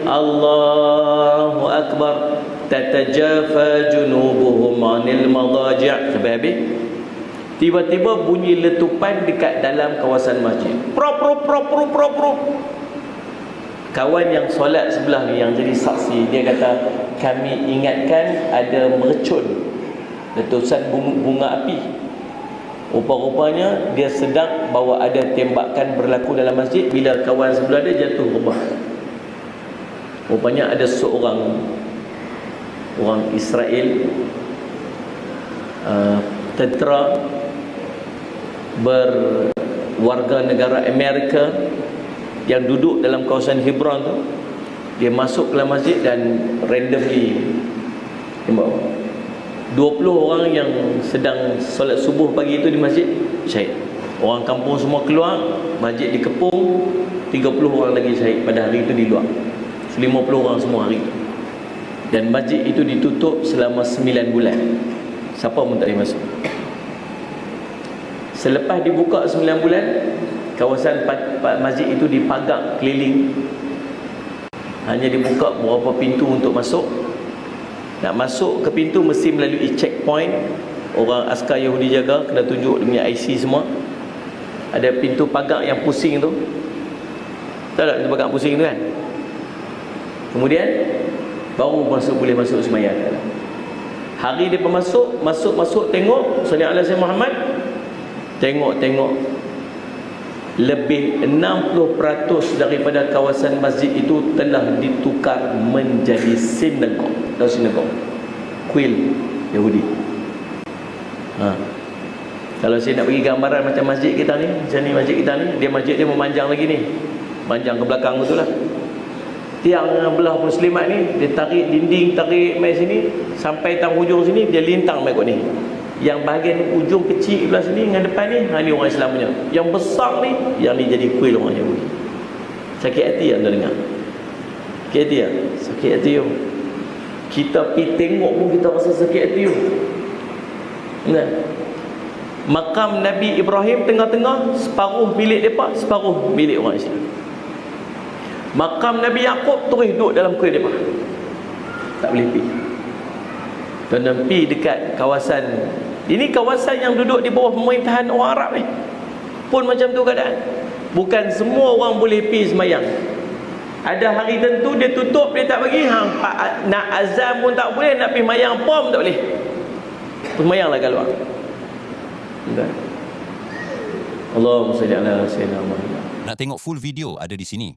Allahu Akbar. Tatajafa junubuhum 'anil madaji'. Sampai habis. Tiba-tiba bunyi letupan dekat dalam kawasan masjid. Prop. Kawan yang solat sebelah ni, yang jadi saksi, dia kata, kami ingatkan ada mercun, letusan bunga api. Rupa-rupanya dia sedang bawa ada tembakan berlaku dalam masjid. Bila kawan sebelah dia jatuh rumah, rupanya ada seorang orang Israel, tentera berwarga negara Amerika yang duduk dalam kawasan Hebron tu. Dia masuk ke dalam masjid dan randomly tembak 20 orang yang sedang solat subuh pagi itu di masjid syahid. Orang kampung semua keluar, masjid dikepung, 30 orang lagi syahid pada hari itu di luar. 50 orang semua hari itu. Dan masjid itu ditutup selama 9 bulan. Siapa pun tak boleh masuk. Selepas dibuka 9 bulan, kawasan masjid itu dipagar keliling. Hanya dibuka beberapa pintu untuk masuk. Nak masuk ke pintu mesti melalui checkpoint. Orang askar Yahudi jaga, kena tunjuk dia punya IC semua. Ada pintu pagar yang pusing tu. Tahu tak pintu pagar pusing tu kan? Kemudian baru boleh masuk sembahyang. Hari dia masuk tengok sallallahu alaihi wasallam Muhammad. Tengok lebih 60% daripada kawasan masjid itu telah ditukar menjadi sinagog. Tahu sinagog? Kuil Yahudi. Kalau saya nak bagi gambaran macam masjid kita ni, macam ni masjid kita ni, masjid dia memanjang lagi ni. Panjang ke belakang betul lah. Tiang belah muslimat ni, dia tarik dinding, tarik mai sini sampai tang hujung sini, dia lintang mai kot ni. Yang bahagian ujung kecil belah sini dengan depan ni, ni orang Islam punya. Yang besar ni, yang ni jadi kuil orang Yahudi. Sakit hati anda dengar? Sakit hati tak? Sakit hati yo. Kita pergi tengok pun kita rasa sakit hati yo. Kan? Makam Nabi Ibrahim tengah-tengah, separuh milik depa, separuh milik orang Islam. Makam Nabi Yaqub terus duduk dalam kuil depa. Tak boleh pergi. Kena pergi dekat kawasan. Ini kawasan yang duduk di bawah pemerintahan orang Arab ni. Pun macam tu keadaan. Bukan semua orang boleh pergi sembahyang. Ada hari tentu dia tutup, dia tak bagi. Nak azan pun tak boleh, nak pergi sembahyang pun tak boleh. Sembahyanglah kat luar. Allahumma salli ala sayyidina Muhammad. Nak tengok full video ada di sini.